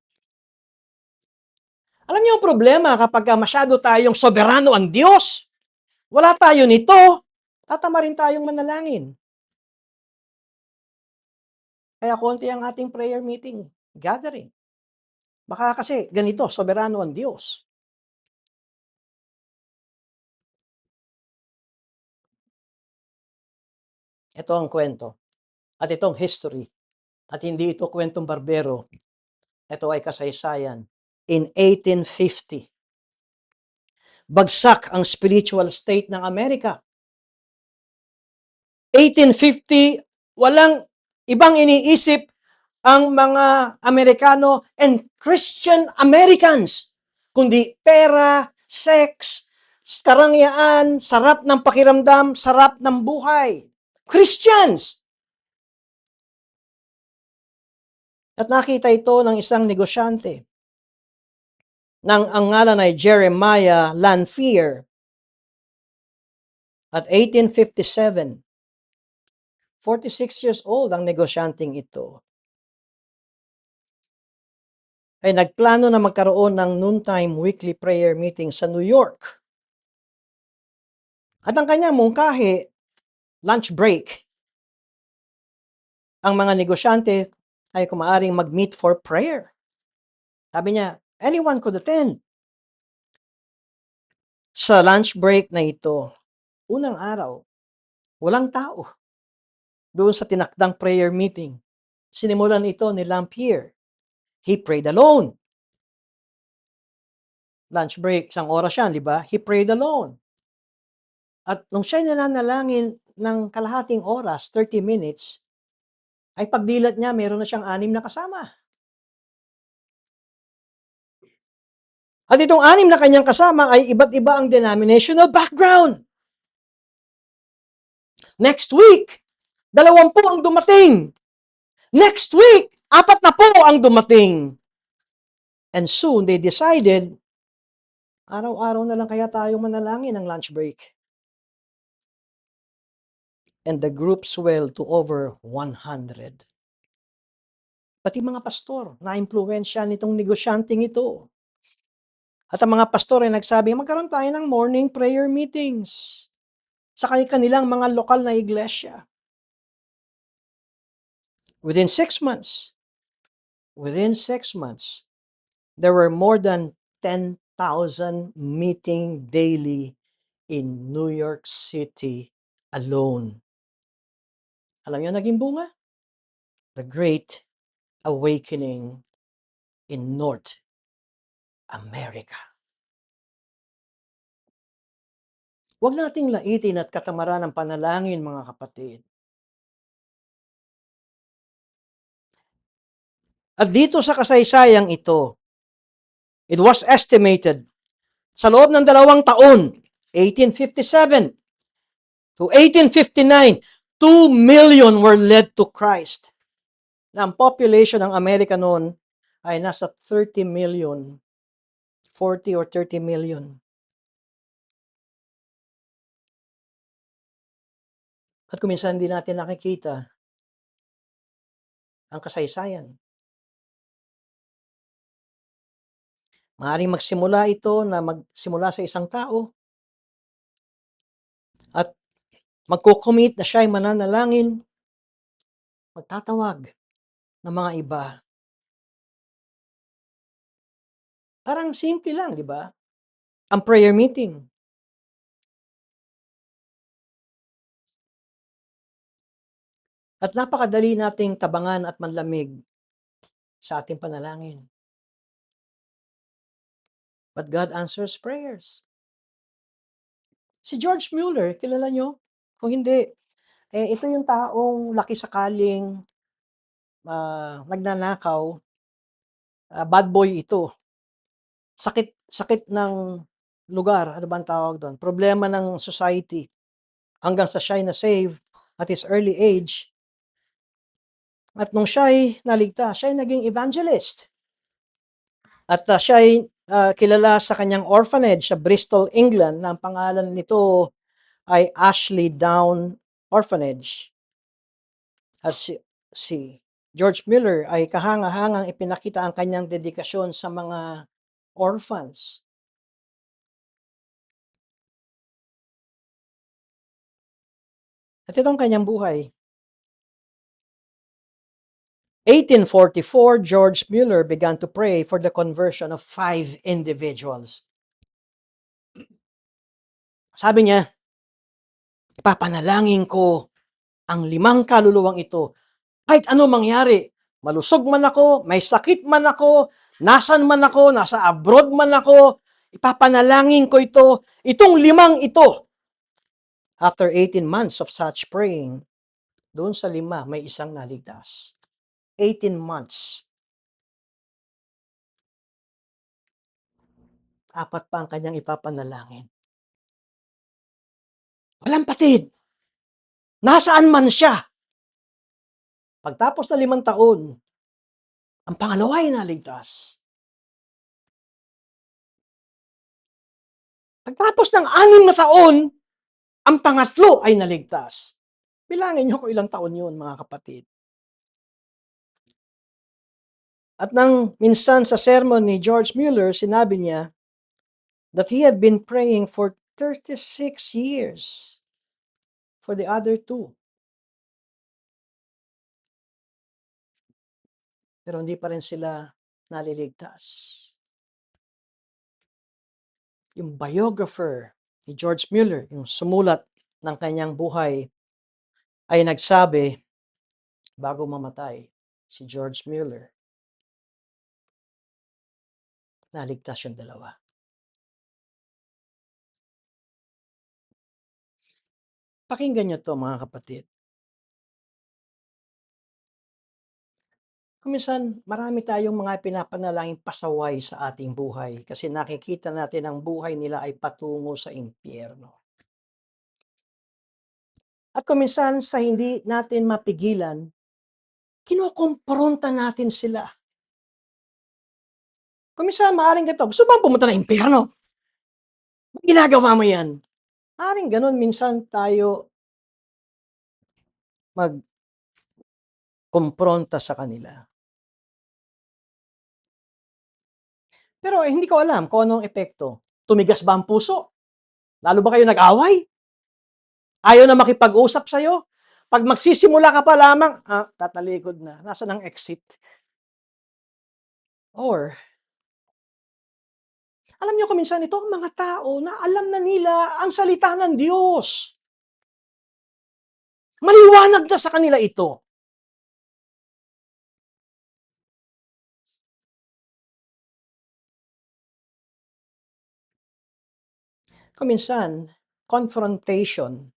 Alam niyo ang problema kapag masyado tayong soberano ang Diyos, wala tayo nito, tatama rin tayong manalangin. Kaya konti ang ating prayer meeting, gathering. Baka kasi ganito, soberano ang Diyos. Ito ang kwento. At itong history. At hindi ito kwentong barbero. Ito ay kasaysayan. In 1850, bagsak ang spiritual state ng Amerika. 1850, walang ibang iniisip ang mga Amerikano and Christian Americans, kundi pera, sex, karangyaan, sarap ng pakiramdam, sarap ng buhay. Christians! At nakita ito ng isang negosyante nang ang ngalan ay Jeremiah Lanphier at 1857. 46 years old ang negosyanteng ito. Ay nagplano na magkaroon ng noontime weekly prayer meeting sa New York. At ang kanyang mungkahi, lunch break, ang mga negosyante ay kumaaring mag-meet for prayer. Sabi niya, anyone could attend. Sa lunch break na ito, unang araw, walang tao doon sa tinakdang prayer meeting. Sinimulan ito ni Lampier. He prayed alone. Lunch break, isang oras yan, di ba? He prayed alone. At nung siya'y nananalangin ng kalahating oras, 30 minutes, ay pagdilat niya, meron na siyang 6 na kasama. At itong 6 na kanyang kasama ay iba't iba ang denominational background. Next week, 20 ang dumating. Next week, 40 ang dumating. And soon, they decided, araw-araw na lang kaya tayo manalangin ng lunch break. And the group swelled to over 100. Pati mga pastor, na-impluwensya nitong negosyanteng ito. At ang mga pastor ay nagsabi, magkaroon tayo ng morning prayer meetings sa kanilang mga lokal na iglesia. Within 6 months, there were more than 10,000 meeting daily in New York City alone. Alam niyo naging bunga? The Great Awakening in North America. Huwag nating laitin at katamaran ang panalangin, mga kapatid. At dito sa kasaysayang ito, it was estimated Sa loob ng 2 taon, 1857 to 1859, 2 million were led to Christ. Na ang population ng Amerika noon ay nasa 30 million, 40 or 30 million. At kuminsan hindi natin nakikita ang kasaysayan. Maaaring magsimula ito na magsimula sa isang tao at magko-commit na siya ay mananalangin, magtatawag ng mga iba. Parang simple lang, di ba? Ang prayer meeting. At napakadali nating tabangan at manlamig sa ating panalangin. But God answers prayers. Si George Mueller, kilala nyo? Kung hindi, ito yung taong laki sakaling nagnanakaw, bad boy ito. Sakit ng lugar, ano bang tawag doon? Problema ng society. Hanggang sa siya ay na-save at his early age. At nung siya ay naligtas, siya ay naging evangelist. At siya ay kilala sa kanyang orphanage sa Bristol, England, na ang pangalan nito ay Ashley Down Orphanage. At si George Mueller ay kahanga-hangang ipinakita ang kanyang dedikasyon sa mga orphans. At itong kanyang buhay. 1844, George Mueller began to pray for the conversion of 5 individuals. Sabi niya, ipapanalangin ko ang 5 kaluluwang ito. Kahit ano mangyari, malusog man ako, may sakit man ako, nasan man ako, nasa abroad man ako, ipapanalangin ko ito, itong 5 ito. After 18 months of such praying, doon sa 5, may isang naligtas. 18 months. 4 pa ang kanyang ipapanalangin. Walang patid. Nasaan man siya. Pagtapos ng 5 taon, ang pangalawa ay naligtas. Pagtapos ng 6 na taon, ang pangatlo ay naligtas. Bilangin niyo kung ilang taon yun, mga kapatid. At nang minsan sa sermon ni George Mueller, sinabi niya that he had been praying for 36 years for the other 2. Pero hindi pa rin sila naliligtas. Yung biographer ni George Mueller, yung sumulat ng kanyang buhay, ay nagsabi, bago mamatay si George Mueller, naligtas yung 2. Pakinggan nyo to, mga kapatid. Kuminsan, marami tayong mga pinapanalangin pasaway sa ating buhay kasi nakikita natin ang buhay nila ay patungo sa impyerno. At kuminsan, sa hindi natin mapigilan, kinukumpronta natin sila. Kuminsan, maaaring ganito, gusto bang pumunta ng impyerno? Ginagawa mo yan. Maaaring ganun, minsan tayo mag-kumpronta sa kanila. Pero hindi ko alam kung anong epekto. Tumigas ba ang puso? Lalo ba kayo nag-away? Ayaw na makipag-usap sa'yo? Pag magsisimula ka pa lamang, tatalikod na. Nasaan ang exit? Or, alam niyo kung minsan ito, ang mga tao na alam na nila ang salita ng Diyos. Maliwanag na sa kanila ito. Kung minsan, confrontation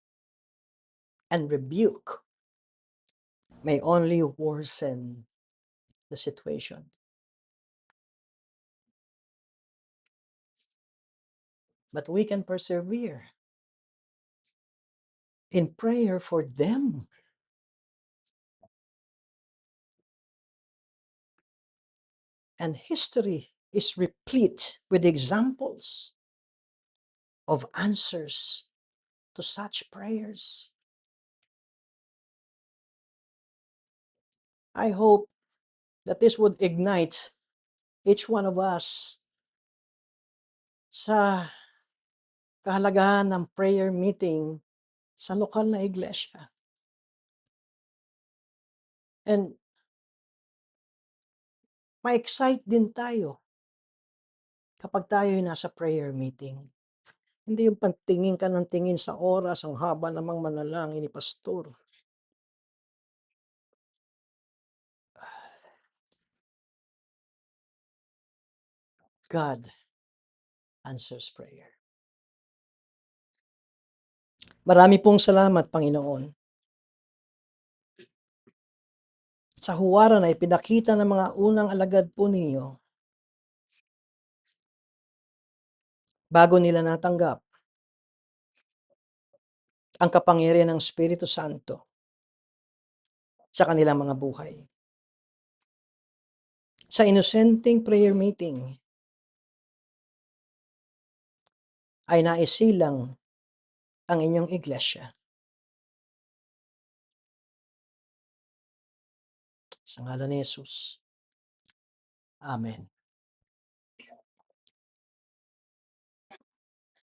and rebuke may only worsen the situation. But we can persevere in prayer for them. And history is replete with examples of answers to such prayers. I hope that this would ignite each one of us sa kahalagahan ng prayer meeting sa lokal na iglesia. And ma-excite din tayo kapag tayo'y nasa prayer meeting. Hindi yung pantingin ka ng tingin sa oras, ang haba namang manalangin ni pastor. God answers prayer. Marami pong salamat, Panginoon. Sa huwaran ay pinakita ng mga unang alagad po ninyo bago nila natanggap ang kapangyarihan ng Espiritu Santo sa kanilang mga buhay. Sa inosenteng prayer meeting ay naisilang ang inyong iglesia. Sa ngalan ni Jesus. Amen.